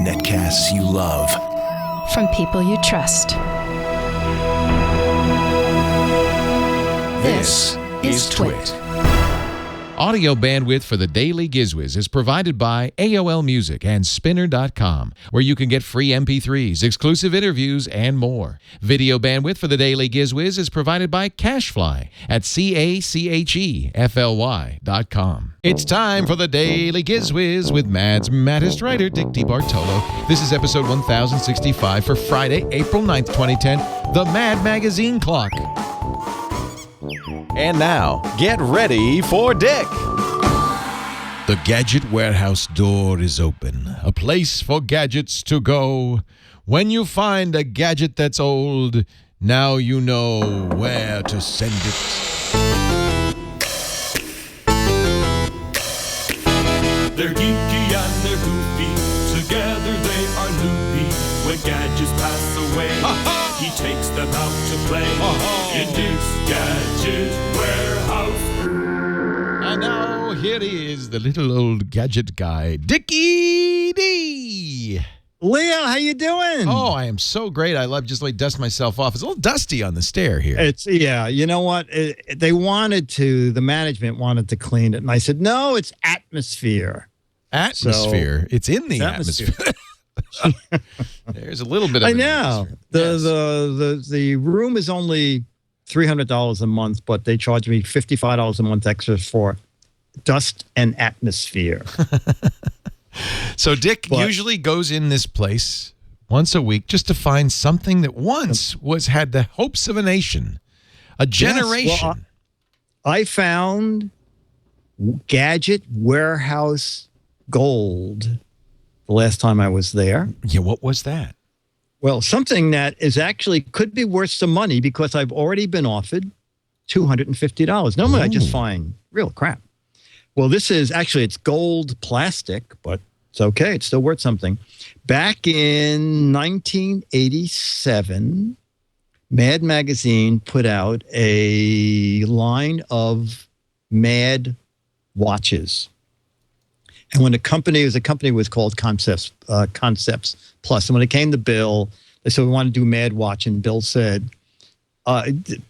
Netcasts you love. From people you trust. This is Twit. Audio bandwidth for the Daily Gizwiz is provided by AOL Music and Spinner.com, where you can get free MP3s, exclusive interviews, and more. Video bandwidth for the Daily Gizwiz is provided by CacheFly at CacheFly.com. It's time for the Daily Gizwiz with Mad's maddest writer, Dick DeBartolo. This is episode 1065 for Friday, April 9th, 2010, the Mad Magazine Clock. And now, get ready for Dick. The Gadget Warehouse door is open, a place for gadgets to go. When you find a gadget that's old, now you know where to send it. They're geeky and they're goofy, together they are loopy. When gadgets pass away, he takes them out to play. In Dick's Gadget Warehouse. And now here is the little old gadget guy, Dickie D. Leo, how you doing? Oh, I am so great. I love just like dust myself off. It's a little dusty on the stair here. Yeah, you know what? The management wanted to clean it. And I said, no, it's atmosphere. Atmosphere. So, it's in the atmosphere. There's a little bit of I know. The room is only $300 a month, but they charge me $55 a month extra for dust and atmosphere. So Dick usually goes in this place once a week just to find something that once had the hopes of a nation, a generation. Yes, well, I found Gadget Warehouse Gold the last time I was there. Yeah, what was that? Well, something that is actually could be worth some money because I've already been offered $250. Normally, I just find real crap. Well, this is actually, it's gold plastic, but it's okay. It's still worth something. Back in 1987, Mad Magazine put out a line of Mad watches. And when the company was called Concepts Plus. And when it came to Bill, they said, we want to do Mad Watch. And Bill said,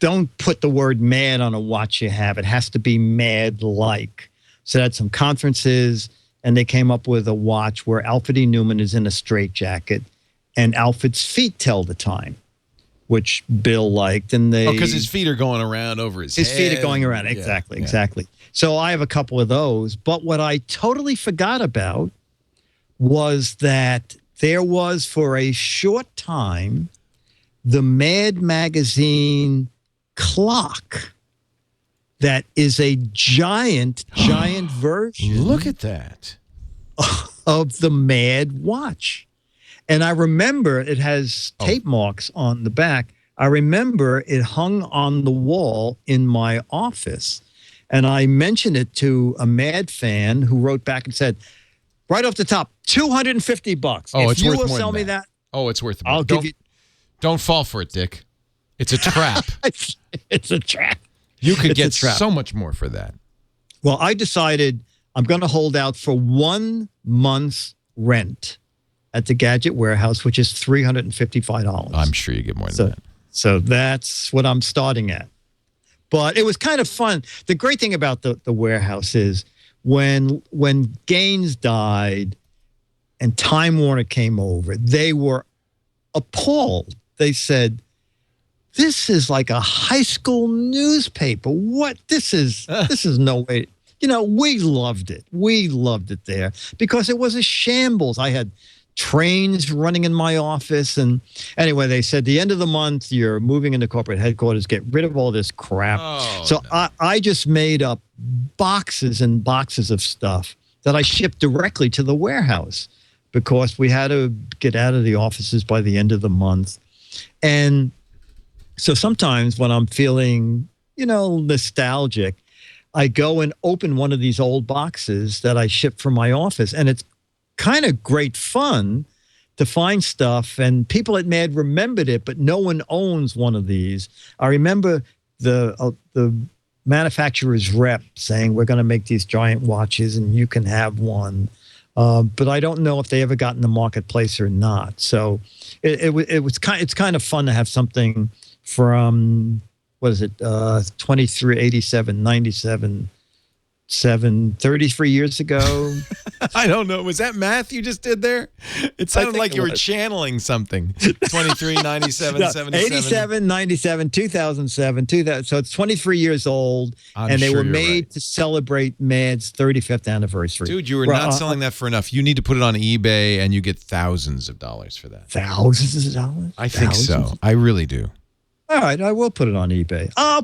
don't put the word mad on a watch you have. It has to be mad-like. So they had some conferences, and they came up with a watch where Alfred E. Newman is in a straitjacket, and Alfred's feet tell the time, which Bill liked. And because his feet are going around over his head. His feet are going around. Exactly. So I have a couple of those. But what I totally forgot about was that there was, for a short time, the Mad Magazine clock that is a giant version. Look at that. Of the Mad watch. And I remember it has tape marks on the back. I remember it hung on the wall in my office. And I mentioned it to a Mad fan who wrote back and said, right off the top, $250. Oh, if it's you worth will more sell than me that. that, Oh, it's worth more. I'll give you. Don't fall for it, Dick. It's a trap. It's a trap. You could get so much more for that. Well, I decided I'm going to hold out for 1 month's rent at the Gadget Warehouse, which is $355. I'm sure you get more than that. So that's what I'm starting at. But it was kind of fun. The great thing about the warehouse is when Gaines died and Time Warner came over, they were appalled. They said, this is like a high school newspaper. What? This is no way. You know, we loved it. We loved it there because it was a shambles. I had trains running in my office. And anyway, they said, the end of the month, you're moving into corporate headquarters, get rid of all this crap. I just made up boxes and boxes of stuff that I shipped directly to the warehouse because we had to get out of the offices by the end of the month. And so sometimes when I'm feeling, nostalgic, I go and open one of these old boxes that I shipped from my office. And it's kind of great fun to find stuff. And people at Mad remembered it, but no one owns one of these. I remember the manufacturer's rep saying, we're going to make these giant watches and you can have one. but I don't know if they ever got in the marketplace or not. So it's kind of fun to have something from, what is it, 23, 87, 97, 33 years ago. I don't know. Was that math you just did there? It sounded like you were channeling something. 23, 97, 77. 87, 97, 2007, 2000. So it's 23 years old. And they were made to celebrate Mad's 35th anniversary. Dude, you were not selling that for enough. You need to put it on eBay and you get thousands of dollars for that. Thousands of dollars? I think so. I really do. All right, I will put it on eBay. I'll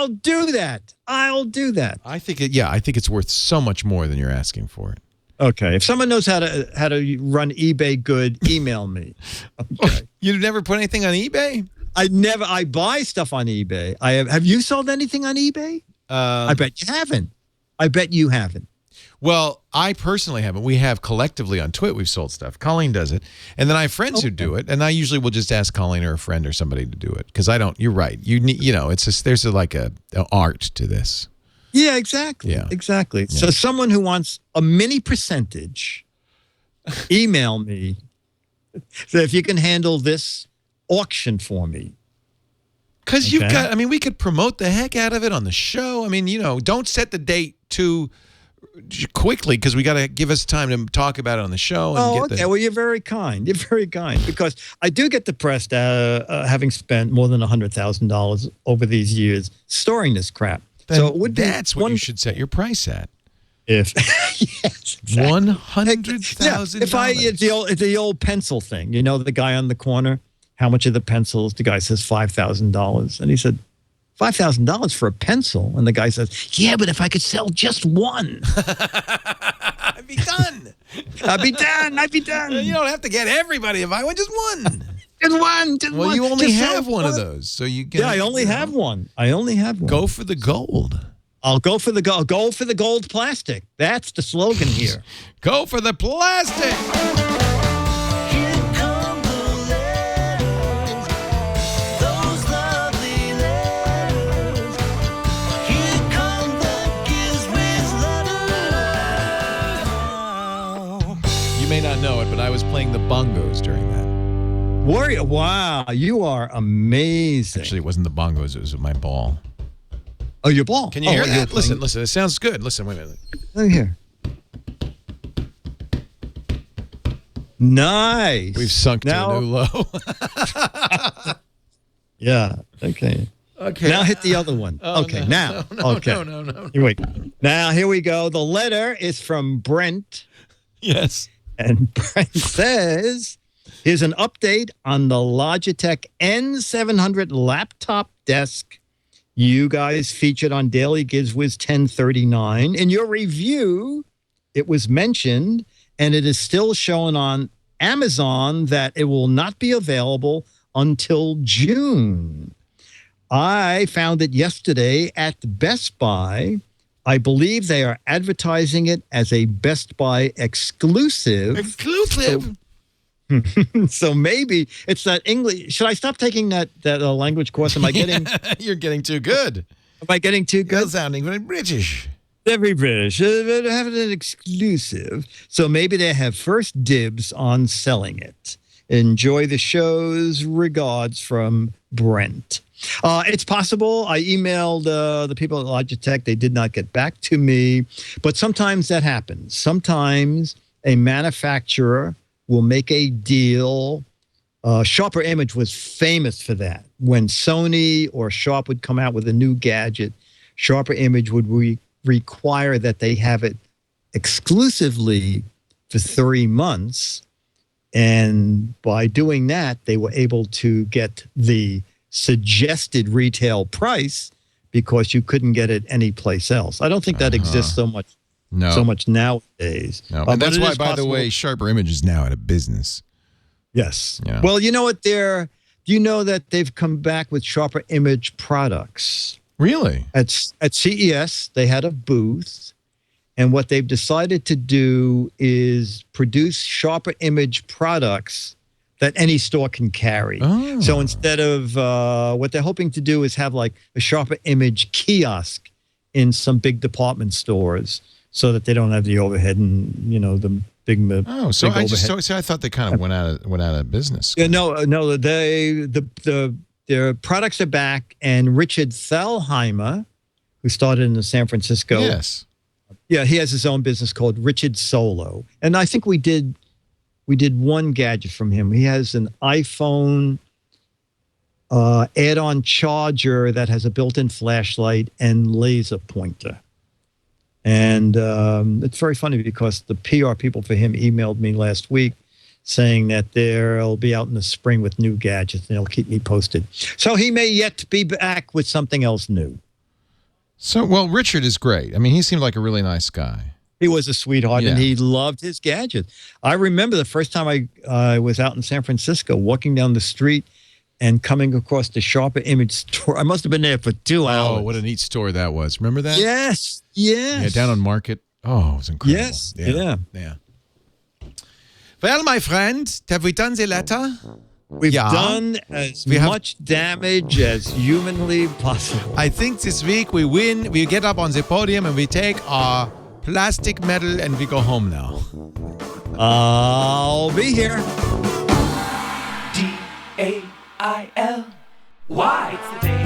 do that. I'll do that. I think it's worth so much more than you're asking for it. Okay. If someone knows how to run eBay good, email me. Okay. You've never put anything on eBay? I buy stuff on eBay. Have you sold anything on eBay? I bet you haven't. I bet you haven't. Well, I personally haven't. We have collectively on Twit, we've sold stuff. Colleen does it. And then I have friends who do it. And I usually will just ask Colleen or a friend or somebody to do it. Because you're right. You need, it's just, there's like a art to this. Yeah, exactly. Yeah. Exactly. Yeah. So someone who wants a mini percentage, email me. So if you can handle this auction for me. Because you've got, we could promote the heck out of it on the show. Don't set the date too quickly because we got to give us time to talk about it on the show. And Well, you're very kind. You're very kind because I do get depressed having spent more than $100,000 over these years storing this crap. So it would that's what you should set your price at. If yes, exactly. $100,000. If the old pencil thing, the guy on the corner, how much are the pencils? The guy says $5,000, and he said, $5,000 for a pencil, and the guy says, "Yeah, but if I could sell just one, I'd be done. I'd be done. I'd be done." You don't have to get everybody if I want just one. Just one. Well, you only have one of those, so you get. Yeah, I only have one. Go for the gold. I'll go for the gold. Go for the gold plastic. That's the slogan here. Go for the plastic. You may not know it, but I was playing the bongos during that. Warrior, wow, you are amazing. Actually, it wasn't the bongos; it was my ball. Oh, your ball. Can you hear that? Listen, it sounds good. Listen, wait a minute. Let me hear. Nice. We've sunk to a new low. Yeah. Okay. Okay. Now hit the other one. Okay. No. Wait. Now here we go. The letter is from Brent. Yes. And Brent says, here's an update on the Logitech N700 laptop desk you guys featured on Daily GizWiz 1039. In your review, it was mentioned, and it is still shown on Amazon that it will not be available until June. I found it yesterday at Best Buy. I believe they are advertising it as a Best Buy exclusive. Exclusive? So maybe it's that English. Should I stop taking that language course? Am I getting? You're getting too good. Am I getting too good? You're sounding very British. Very British. They're having an exclusive. So maybe they have first dibs on selling it. Enjoy the shows. Regards from Brent. It's possible. I emailed the people at Logitech. They did not get back to me. But sometimes that happens. Sometimes a manufacturer will make a deal. Sharper Image was famous for that. When Sony or Sharp would come out with a new gadget, Sharper Image would require that they have it exclusively for 3 months. And by doing that, they were able to get the suggested retail price because you couldn't get it anyplace else. I don't think that exists so much nowadays. No, and that's why, by the way, Sharper Image is now out of business. Yes. Yeah. Well, you know what? Do you know that they've come back with Sharper Image products? Really? At CES, they had a booth, and what they've decided to do is produce Sharper Image products that any store can carry. Oh. So instead of what they're hoping to do is have like a Sharper Image kiosk in some big department stores, so that they don't have the overhead and the Oh, so big I just overhead. so I thought they kind of went out of business. Yeah, no. Their products are back, and Richard Thalheimer, who started in San Francisco. Yes. Yeah, he has his own business called Richard Solo, and I think we did one gadget from him. He has an iPhone add-on charger that has a built-in flashlight and laser pointer. And it's very funny because the PR people for him emailed me last week saying that they'll be out in the spring with new gadgets and they'll keep me posted. So he may yet be back with something else new. So, well, Richard is great. I mean, he seemed like a really nice guy. He was a sweetheart, Yeah. and he loved his gadgets. I remember the first time I was out in San Francisco, walking down the street and coming across the Sharper Image store. I must have been there for 2 hours. Oh, what a neat store that was. Remember that? Yes. Yeah, down on Market. Oh, it was incredible. Yes, yeah. Well, my friend, have we done the letter? We've Yeah. done as We have- much damage as humanly possible. I think this week we win. We get up on the podium and we take our plastic medal and we go home now. I'll be here. DAIL. Why? It's the day